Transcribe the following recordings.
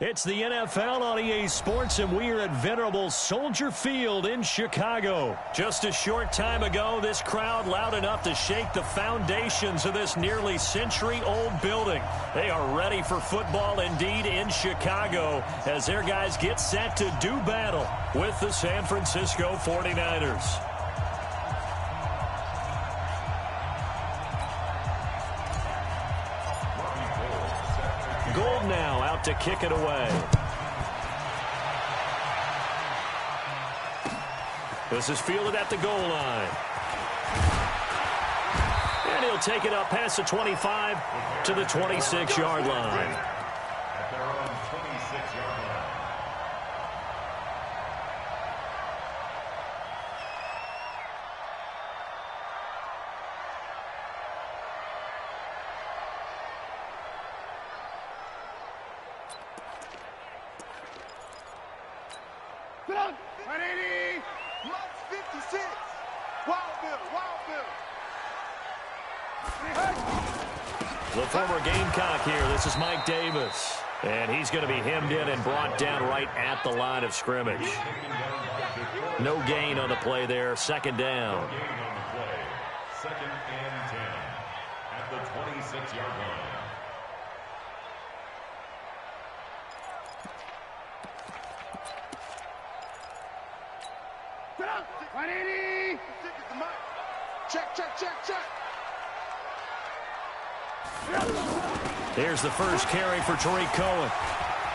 It's the NFL on EA Sports, and we are at venerable Soldier Field in Chicago. Just a short time ago, this crowd loud enough to shake the foundations of this nearly century-old building. They are ready for football indeed in Chicago as their guys get set to do battle with the San Francisco 49ers. Gold now out to kick it away. This is fielded at the goal line. And he'll take it up past the 25 to the 26-yard line. At their own 26-yard line. The former Gamecock here. This is Mike Davis. And he's going to be hemmed in and brought down right at the line of scrimmage. No gain on the play there. Second down. Second and 10 at the 26-yard line. Check. Here's the first carry for Tariq Cohen.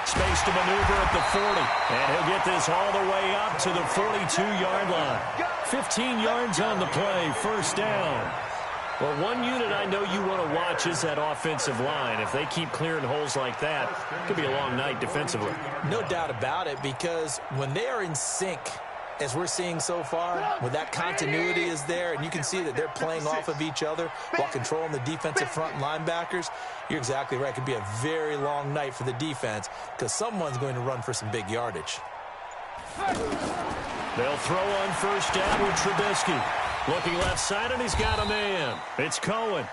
Space to maneuver at the 40. And he'll get this all the way up to the 42-yard line. 15 yards on the play. First down. Well, one unit I know you want to watch is that offensive line. If they keep clearing holes like that, it could be a long night defensively. No doubt about it, because when they are in sync, as we're seeing so far, when that continuity is there, and you can see that they're playing off of each other while controlling the defensive front linebackers, you're exactly right. It could be a very long night for the defense because someone's going to run for some big yardage. They'll throw on first down with Trubisky. Looking left side, and he's got a man. It's Cohen.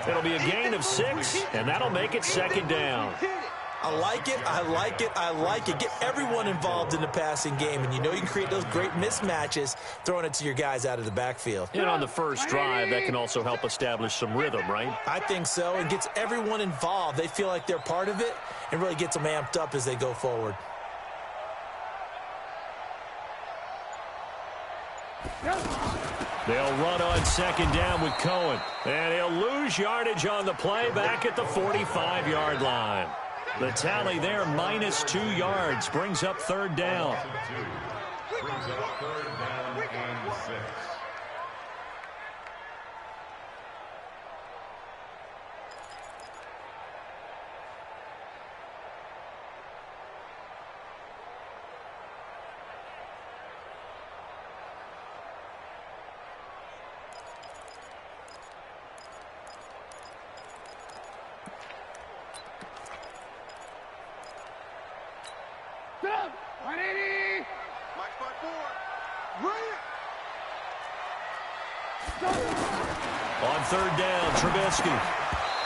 It'll be a gain of 6, and that'll make it second down. I like it. Get everyone involved in the passing game, and you know you can create those great mismatches throwing it to your guys out of the backfield. And on the first drive, that can also help establish some rhythm, right? I think so, and gets everyone involved. They feel like they're part of it and really gets them amped up as they go forward. They'll run on second down with Cohen, and he'll lose yardage on the play back at the 45-yard line. The tally there, -2 yards, brings up third down. Brings up third down and 6. On third down, Trubisky.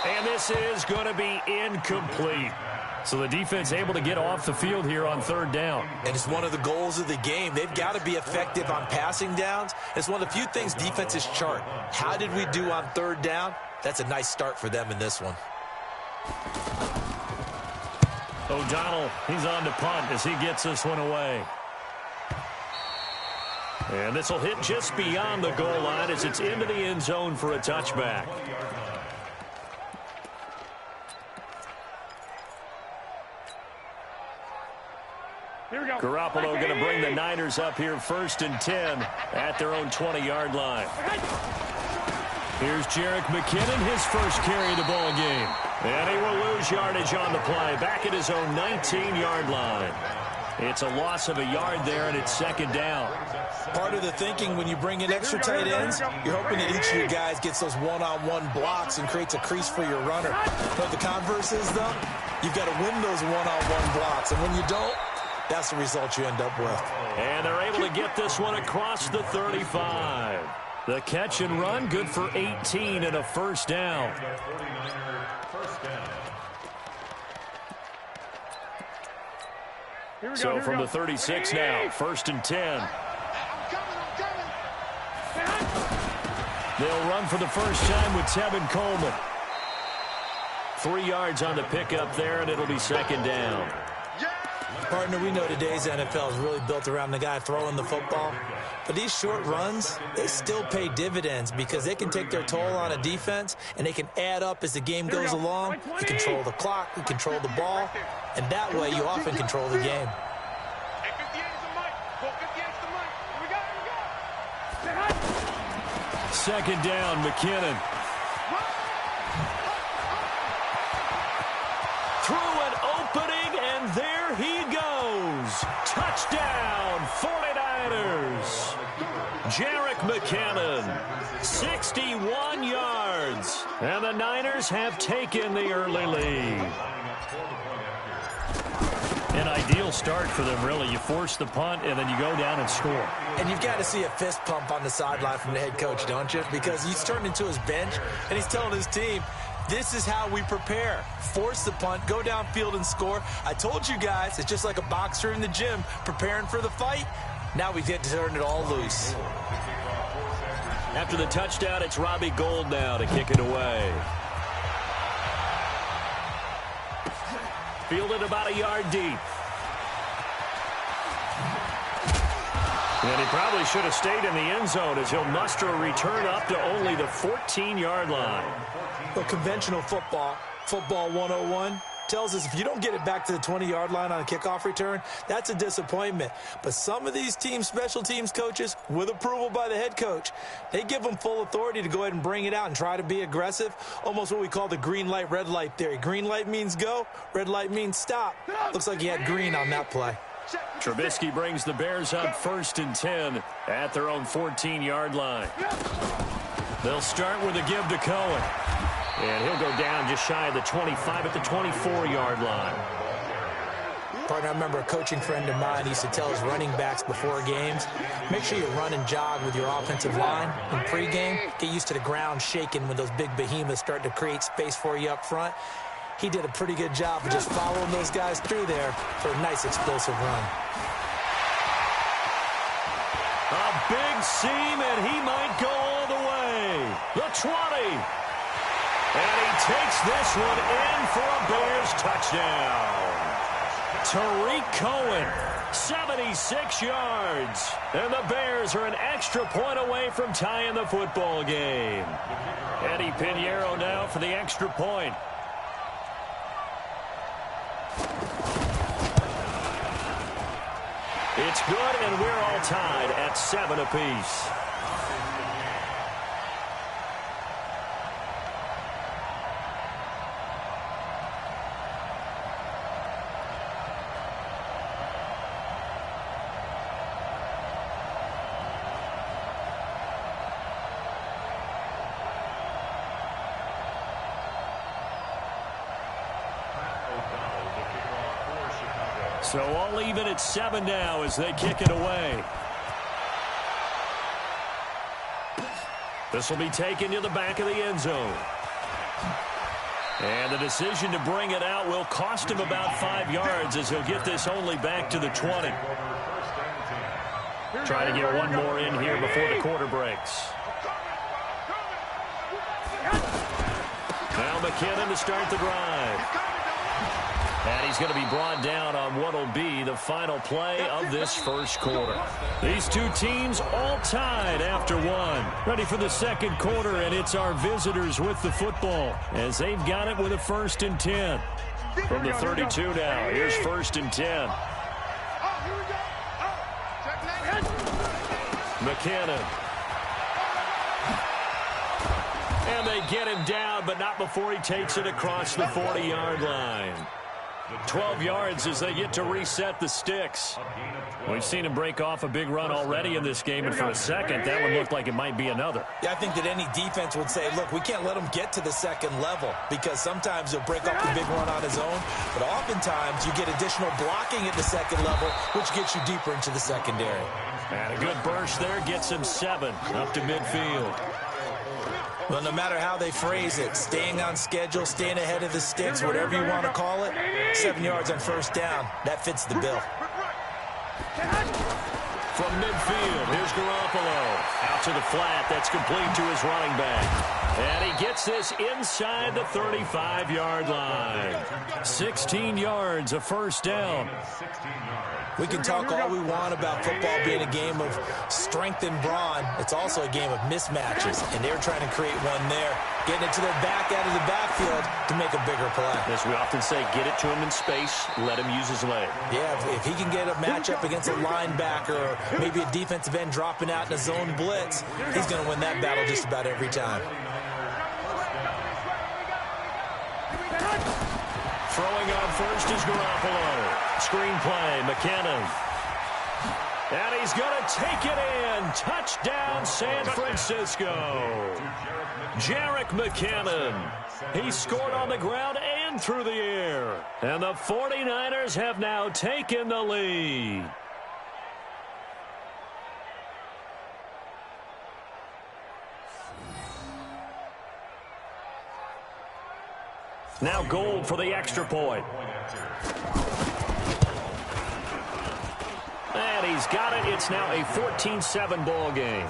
And this is going to be incomplete. So the defense able to get off the field here on third down. And it's one of the goals of the game. They've got to be effective on passing downs. It's one of the few things defenses chart. How did we do on third down? That's a nice start for them in this one. O'Donnell, he's on to punt as he gets this one away. And this will hit just beyond the goal line as it's into the end zone for a touchback. Here we go. Garoppolo going to bring the Niners up here first and 10 at their own 20-yard line. Here's Jerick McKinnon, his first carry of the ball game. And he will lose yardage on the play back at his own 19-yard line. It's a loss of a yard there, and it's second down. Part of the thinking when you bring in extra tight ends, you're hoping that each of your guys gets those one-on-one blocks and creates a crease for your runner. But the converse is, though, you've got to win those one-on-one blocks. And when you don't, that's the result you end up with. And they're able to get this one across the 35. The catch and run, good for 18 and a first down. So from the 36 now, 1st and 10. I'm coming. They'll run for the first time with Tevin Coleman. 3 yards on the pickup there, and it'll be 2nd down. Partner, we know today's NFL is really built around the guy throwing the football. But these short runs, they still pay dividends because they can take their toll on a defense, and they can add up as the game goes along. You control the clock, you control the ball, and that way you often control the game. Second down, McKinnon. Through an opening, and there he goes. Touchdown, 49ers. Jerick McKinnon, 61 yards. And the Niners have taken the early lead. An ideal start for them, really. You force the punt, and then you go down and score. And you've got to see a fist pump on the sideline from the head coach, don't you? Because he's turned into his bench, and he's telling his team, this is how we prepare. Force the punt, go downfield and score. I told you guys, it's just like a boxer in the gym preparing for the fight. Now we get to turn it all loose. After the touchdown, it's Robbie Gould now to kick it away. Fielded about a yard deep. And he probably should have stayed in the end zone as he'll muster a return up to only the 14-yard line. Well, conventional football 101, tells us if you don't get it back to the 20-yard line on a kickoff return, that's a disappointment. But some of these teams, special teams coaches, with approval by the head coach, they give them full authority to go ahead and bring it out and try to be aggressive, almost what we call the green light, red light theory. Green light means go, red light means stop. Looks like he had green on that play. Trubisky brings the Bears up 1st and 10 at their own 14-yard line. They'll start with a give to Cohen. And he'll go down just shy of the 25 at the 24-yard line. Partner, I remember a coaching friend of mine used to tell his running backs before games, make sure you run and jog with your offensive line in pregame. Get used to the ground shaking when those big behemoths start to create space for you up front. He did a pretty good job of just following those guys through there for a nice explosive run. A big seam, and he might go all the way. The 20. And he takes this one in for a Bears touchdown. Tariq Cohen, 76 yards. And the Bears are an extra point away from tying the football game. Eddie Pinheiro now for the extra point. It's good, and we're all tied at 7 apiece. So all even at 7 now as they kick it away. This will be taken to the back of the end zone. And the decision to bring it out will cost him about 5 yards as he'll get this only back to the 20. Trying to get one more in here before the quarter breaks. Now McKinnon to start the drive. And he's going to be brought down on what will be the final play of this first quarter. These two teams all tied after one. Ready for the second quarter, and it's our visitors with the football as they've got it with a 1st and 10. From the 32 now, here's 1st and 10. McKinnon. And they get him down, but not before he takes it across the 40-yard line. 12 yards as they get to reset the sticks. We've seen him break off a big run already in this game, and for a second, that one looked like it might be another. Yeah, I think that any defense would say, look, we can't let him get to the second level because sometimes he'll break off a big run on his own, but oftentimes you get additional blocking at the second level, which gets you deeper into the secondary. And a good burst there gets him 7 up to midfield. Well, no matter how they phrase it, staying on schedule, staying ahead of the sticks, whatever you want to call it, 7 yards on first down, that fits the bill. From midfield, here's Garoppolo. Out to the flat, that's complete to his running back. And he gets this inside the 35-yard line. 16 yards, a first down. We can talk all we want about football being a game of strength and brawn. It's also a game of mismatches, and they're trying to create one there, getting it to their back out of the backfield to make a bigger play. As we often say, get it to him in space, let him use his leg. Yeah, if he can get a matchup against a linebacker or maybe a defensive end dropping out in a zone blitz, he's going to win that battle just about every time. Throwing on first is Garoppolo. Screen play, McKinnon. And he's going to take it in. Touchdown, San Francisco. Jerick McKinnon. He scored on the ground and through the air. And the 49ers have now taken the lead. Now Gold for the extra point. And he's got it. It's now a 14-7 ball game.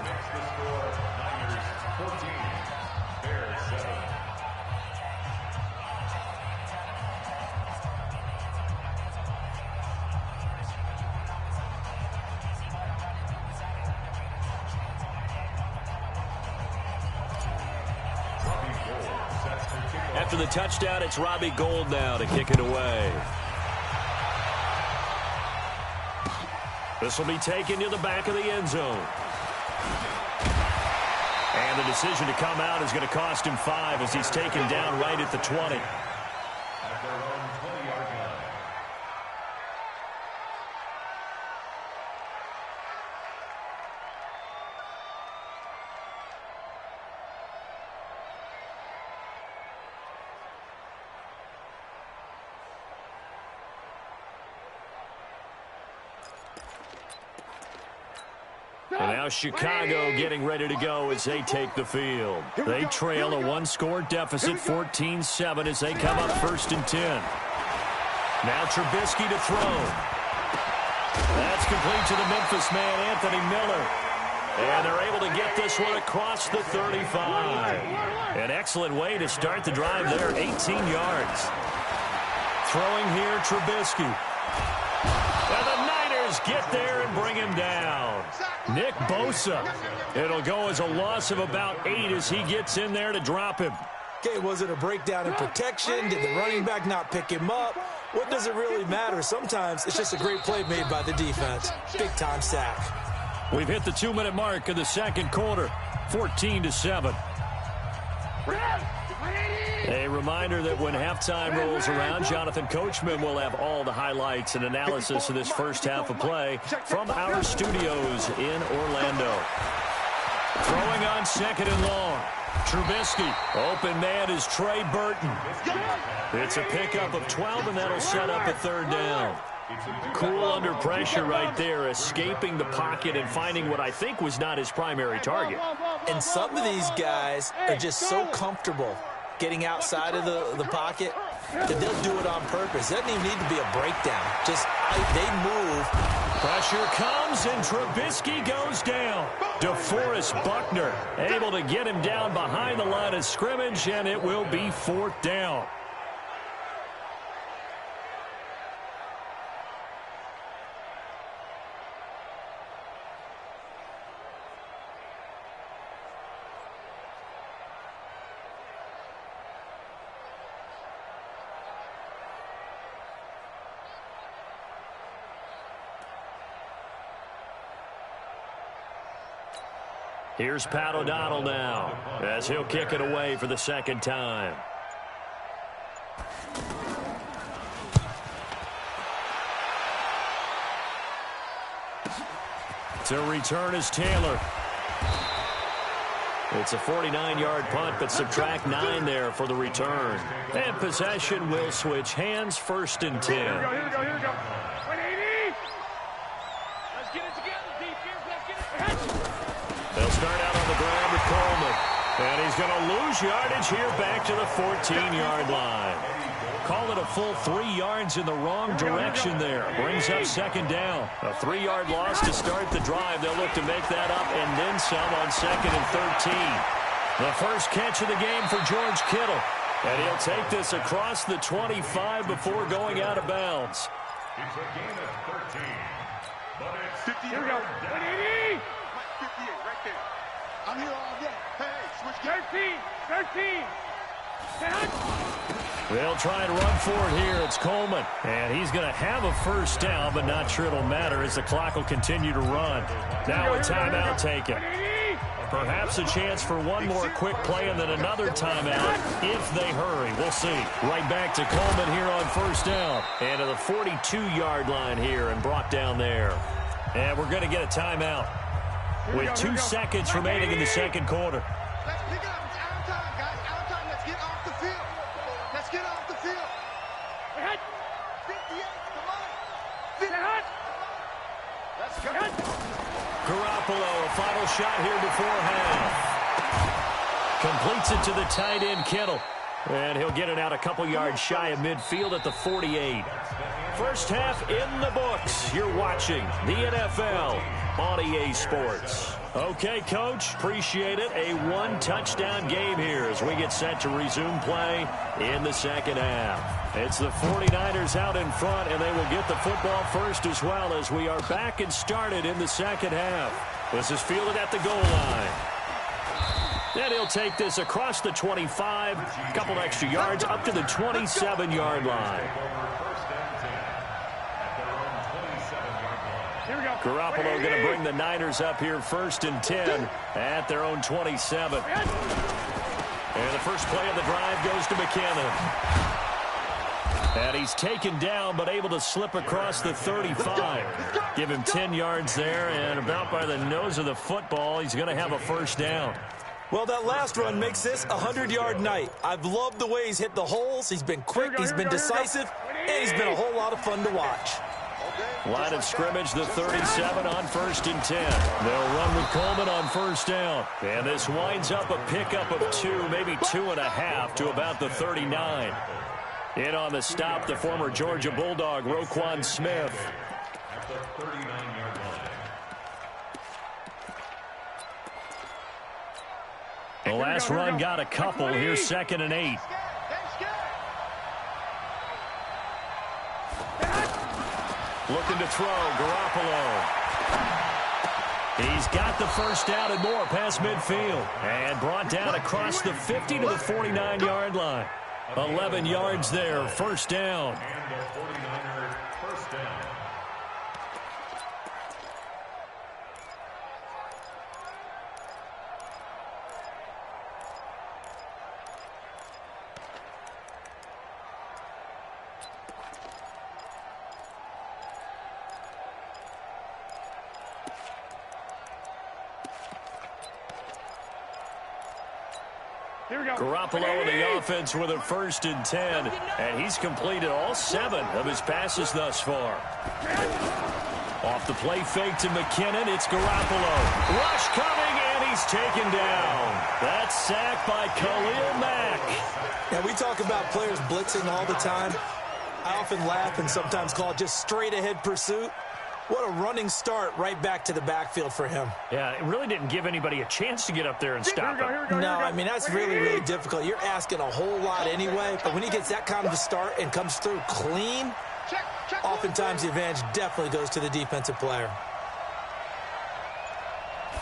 After the touchdown, it's Robbie Gould now to kick it away. This will be taken to the back of the end zone. And the decision to come out is going to cost him 5 as he's taken down right at the 20. And now Chicago getting ready to go as they take the field. They trail a one-score deficit, 14-7, as they come up 1st and 10. Now Trubisky to throw. That's complete to the Memphis man, Anthony Miller. And they're able to get this one across the 35. An excellent way to start the drive there, 18 yards. Throwing here, Trubisky. And the Niners get there and bring him down. Nick Bosa. It'll go as a loss of about 8 as he gets in there to drop him. Okay, was it a breakdown in protection? Did the running back not pick him up? What does it really matter? Sometimes it's just a great play made by the defense. Big-time sack. We've hit the 2-minute mark of the second quarter, 14-7. A reminder that when halftime rolls around, Jonathan Coachman will have all the highlights and analysis of this first half of play from our studios in Orlando. Throwing on 2nd and long. Trubisky. Open man is Trey Burton. It's a pickup of 12, and that'll set up a 3rd down. Cool under pressure right there, escaping the pocket and finding what I think was not his primary target. And some of these guys are just so comfortable getting outside of the pocket that they'll do it on purpose. It doesn't even need to be a breakdown. Just they move. Pressure comes, and Trubisky goes down. DeForest Buckner able to get him down behind the line of scrimmage, and it will be 4th down. Here's Pat O'Donnell now as he'll kick it away for the 2nd time. To return is Taylor. It's a 49-yard punt, but subtract 9 there for the return. And possession will switch hands, 1st and 10. Here we go, here we go, here we go. 180. Let's get it together, defense. Let's get it. They'll start out on the ground with Coleman. And he's going to lose yardage here back to the 14-yard line. Call it a full 3 yards in the wrong direction there. Brings up second down. A 3-yard loss to start the drive. They'll look to make that up and then some on 2nd and 13. The first catch of the game for George Kittle. And he'll take this across the 25 before going out of bounds. It's a gain of 13. But it's 50 Here we go. 180. 58 right there. I'm here all day. Hey, switch gears. 13. They'll try and run for it here. It's Coleman. And he's going to have a first down, but not sure it'll matter as the clock will continue to run. Now a timeout taken. Perhaps a chance for one more quick play and then another timeout if they hurry. We'll see. Right back to Coleman here on first down. And to the 42-yard line here and brought down there. And we're going to get a timeout with 2 seconds remaining in the second quarter. Let's pick it up. It's out of time, guys. Out of time. Let's get off the field. Let's get off the field. 58. Come on. 50. Let's go. Garoppolo, a final shot here before half. Completes it to the tight end, Kittle. And he'll get it out a couple yards shy of midfield at the 48. First half in the books. You're watching the NFL on EA Sports. Okay, Coach, appreciate it. A 1-touchdown game here as we get set to resume play in the second half. It's the 49ers out in front, and they will get the football first as well as we are back and started in the second half. This is fielded at the goal line. And he'll take this across the 25, a couple extra yards up to the 27-yard line. Garoppolo going to bring the Niners up here 1st and 10 at their own 27. And the first play of the drive goes to McKinnon. And he's taken down but able to slip across the 35. Give him 10 yards there and about by the nose of the football. He's going to have a first down. Well, that last run makes this a 100-yard night. I've loved the way he's hit the holes. He's been quick, he's been decisive, and he's been a whole lot of fun to watch. Line of scrimmage, the 37 on 1st and 10. They'll run with Coleman on first down. And this winds up a pickup of 2, maybe 2.5 to about the 39. In on the stop, the former Georgia Bulldog, Roquan Smith. At the 39-yard line. The last run got a couple. Here's 2nd and 8. Looking to throw, Garoppolo. He's got the first down and more past midfield. And brought down across the 50 to the 49-yard line. 11 yards there, first down. And the 49er first down. Garoppolo in the offense with a 1st and 10. And he's completed all 7 of his passes thus far. Off the play fake to McKinnon. It's Garoppolo. Rush coming, and he's taken down. That's sacked by Khalil Mack. Now, we talk about players blitzing all the time. I often laugh and sometimes call it just straight-ahead pursuit. What a running start right back to the backfield for him. Yeah, it really didn't give anybody a chance to get up there and stop him. No, I mean, that's really, really difficult. You're asking a whole lot anyway, but when he gets that kind of a start and comes through clean, oftentimes the advantage definitely goes to the defensive player.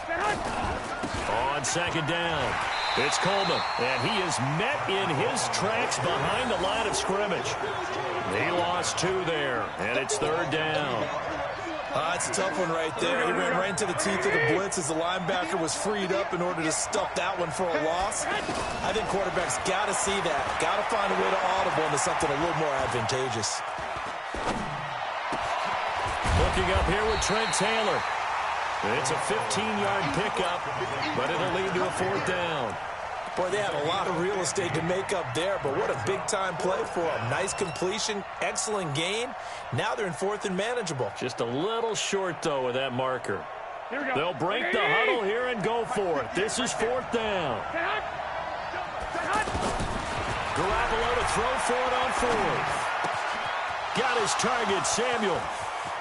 On 2nd down, it's Coleman, and he is met in his tracks behind the line of scrimmage. He lost 2 there, and it's 3rd down. It's a tough one right there. He ran right into the teeth of the blitz as the linebacker was freed up in order to stuff that one for a loss. I think quarterbacks got to see that. Got to find a way to audible into something a little more advantageous. Looking up here with Trent Taylor. It's a 15-yard pickup, but it'll lead to a 4th down. Boy, they had a lot of real estate to make up there, but what a big-time play for them. Nice completion, excellent gain. Now they're in 4th and manageable. Just a little short, though, with that marker. They'll break the huddle here and go for it. This is 4th down. Garoppolo to throw for it on 4th. Got his target, Samuel.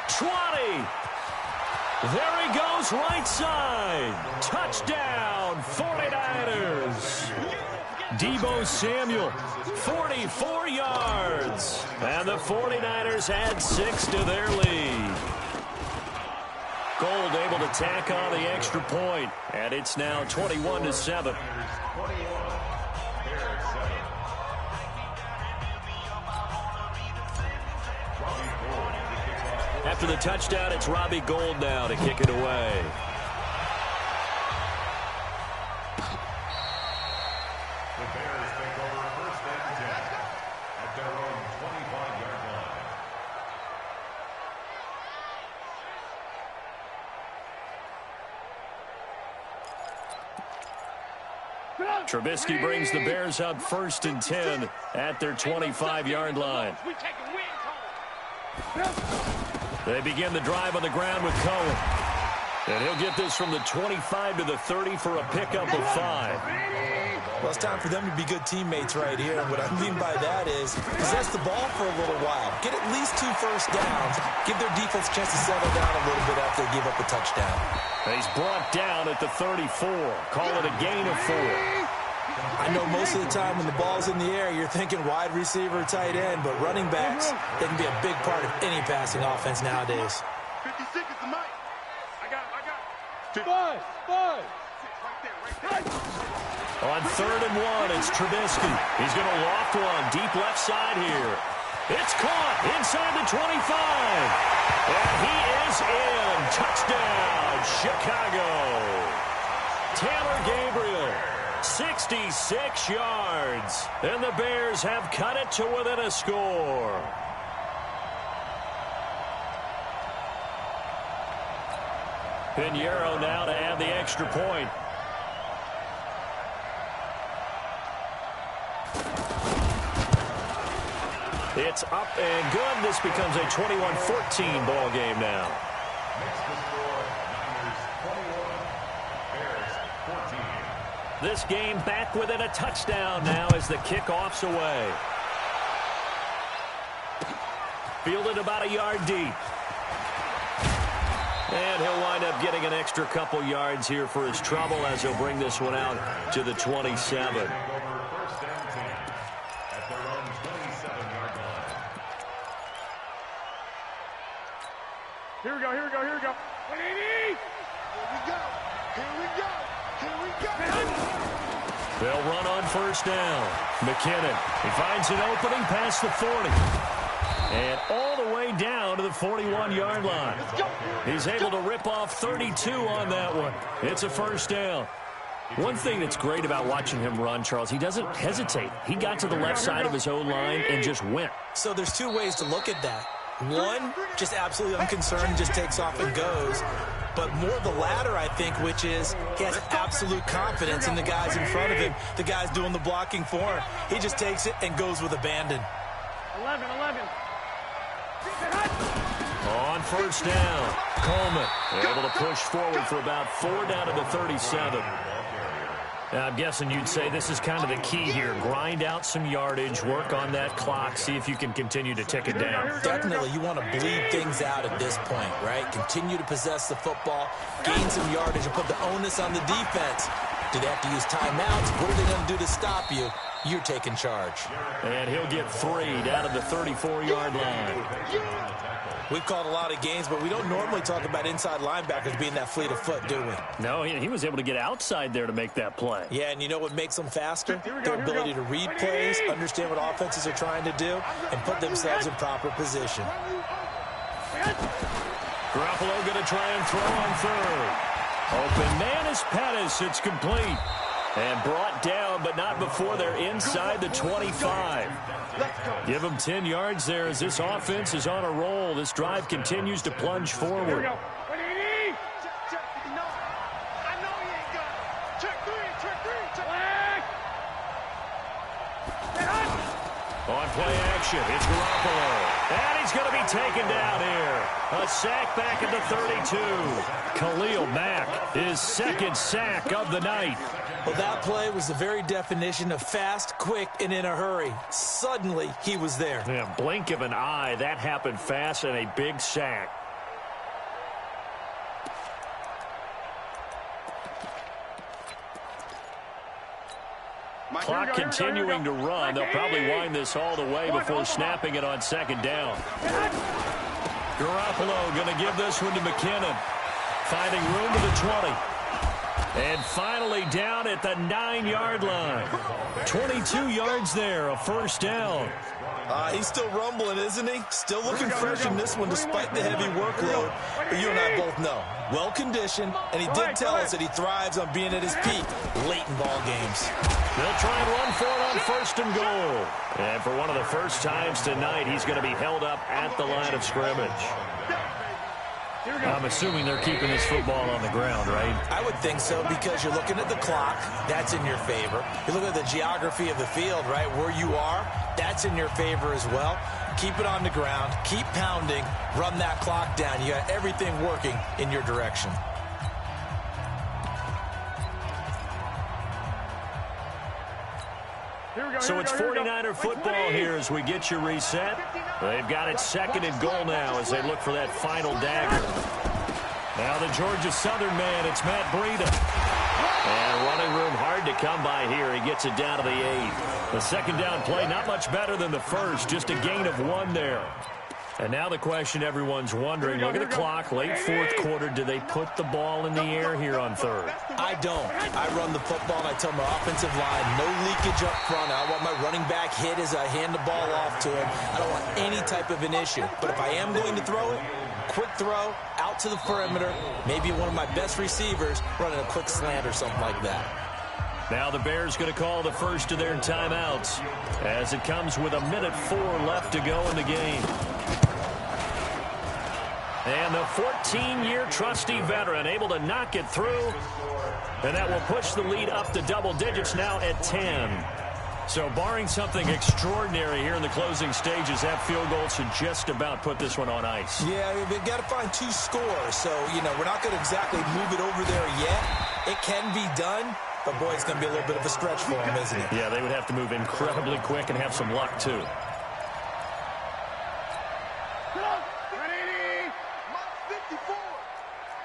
20. There he goes, right side. Touchdown, 49ers. Deebo Samuel, 44 yards. And the 49ers add 6 to their lead. Gold able to tack on the extra point, and it's now 21-7. After the touchdown, it's Robbie Gould now to kick it away. The Bears take over 1st and 10 at their own 25-yard line. Trubisky brings the Bears up 1st and 10 at their 25-yard line. They begin the drive on the ground with Cohen. And he'll get this from the 25 to the 30 for a pickup of 5. Well, it's time for them to be good teammates right here. And what I mean by that is possess the ball for a little while. Get at least 2 first downs. Give their defense a chance to settle down a little bit after they give up a touchdown. He's brought down at the 34. Call it a gain of 4. I know most of the time when the ball's in the air, you're thinking wide receiver, tight end, but running backs, they can be a big part of any passing offense nowadays. 50 seconds to Mike. I got it. 5. On 3rd and 1, it's Trubisky. He's going to loft one deep left side here. It's caught inside the 25. And he is in. Touchdown, Chicago. Taylor Gabriel, 66 yards. And the Bears have cut it to within a score. Pinheiro now to add the extra point. It's up and good. This becomes a 21-14 ball game now. Makes the score Niners 21, Bears 14. This game back within a touchdown now as the kickoff's away. Fielded about a yard deep. And he'll wind up getting an extra couple yards here for his trouble as he'll bring this one out to the 27. Here we go. 180. Here we go. They'll run on 1st down. McKinnon, he finds an opening past the 40. And all the way down to the 41-yard line. He's able to rip off 32 on that one. It's a 1st down. One thing that's great about watching him run, Charles, he doesn't hesitate. He got to the left side of his own line and just went. So there's 2 ways to look at that. One, just absolutely unconcerned, just takes off and goes. But more the latter, I think, which is he has absolute confidence in the guys in front of him, the guys doing the blocking for him. He just takes it and goes with abandon. 11. On 1st down, Coleman able to push forward for about 4 down to the 37. Now, I'm guessing you'd say this is kind of the key here. Grind out some yardage, work on that clock, see if you can continue to tick it down. Definitely, you want to bleed things out at this point, right? Continue to possess the football, gain some yardage, and put the onus on the defense. Do they have to use timeouts? What are they going to do to stop you? You're taking charge. And he'll get 3 down to the 34-yard line. We've called a lot of games, but we don't normally talk about inside linebackers being that fleet of foot, do we? No, he was able to get outside there to make that play. Yeah, and you know what makes them faster? Their ability to read plays, understand what offenses are trying to do, and put themselves in proper position. Garoppolo going to try and throw on 3rd. Open man is Pettis. It's complete. And brought down, but not before they're inside the 25. Give them 10 yards there as this offense is on a roll. This drive continues to plunge forward. Here we go. 180. No. I know he ain't got it. Check 3. On play action, possession. It's Garoppolo. And he's going to be taken down here. A sack back at the 32. Khalil Mack, his second sack of the night. Well, that play was the very definition of fast, quick, and in a hurry. Suddenly, he was there. Yeah, blink of an eye. That happened fast and a big sack. Clock continuing to run. They'll probably wind this all the way before snapping it on second down. Garoppolo going to give this one to McKinnon. Finding room to the 20. And finally down at the 9-yard line. 22 yards there, a first down. He's still rumbling, isn't he? Still looking fresh in this one despite the heavy workload. But you and I both know, well-conditioned, and he did tell us that he thrives on being at his peak late in ball games. They'll try and run for it on first and goal. And for one of the first times tonight, he's going to be held up at the line of scrimmage. I'm assuming they're keeping this football on the ground, right? I would think so, because you're looking at the clock. That's in your favor. You look at the geography of the field, right? Where you are, that's in your favor as well. Keep it on the ground. Keep pounding. Run that clock down. You got everything working in your direction. So it's 49er football here as we get you reset. They've got it second and goal now as they look for that final dagger. Now the Georgia Southern man, it's Matt Breida. And running room hard to come by here. He gets it down to the 8. The second down play, not much better than the first, just a gain of 1 there. And now the question everyone's wondering, look at the clock, late fourth quarter, do they put the ball in the air here on third? I don't. I run the football, and I tell my offensive line, no leakage up front. I want my running back hit as I hand the ball off to him. I don't want any type of an issue. But if I am going to throw it, quick throw, out to the perimeter, maybe one of my best receivers running a quick slant or something like that. Now the Bears going to call the first of their timeouts as it comes with 1:04 left to go in the game. And the 14-year trusty veteran able to knock it through. And that will push the lead up to double digits now at 10. So barring something extraordinary here in the closing stages, that field goal should just about put this one on ice. Yeah, they've got to find 2 scores. So, we're not going to exactly move it over there yet. It can be done. But, boy, it's going to be a little bit of a stretch for them, isn't it? Yeah, they would have to move incredibly quick and have some luck, too.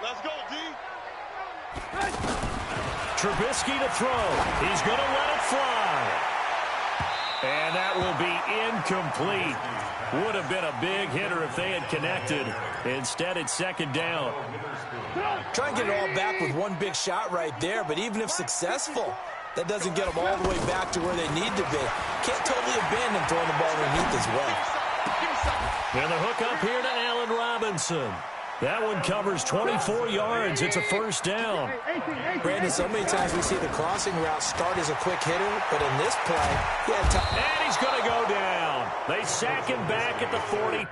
Let's go, D. Trubisky to throw. He's going to let it fly. And that will be incomplete. Would have been a big hitter if they had connected. Instead, it's second down. Try and get it all back with one big shot right there, but even if successful, that doesn't get them all the way back to where they need to be. Can't totally abandon throwing the ball underneath as well. And the hook up here to Allen Robinson. That one covers 24 yards. It's a first down. Brandon, so many times we see the crossing route start as a quick hitter, but in this play, he had time. And he's going to go down. They sack him back at the 40.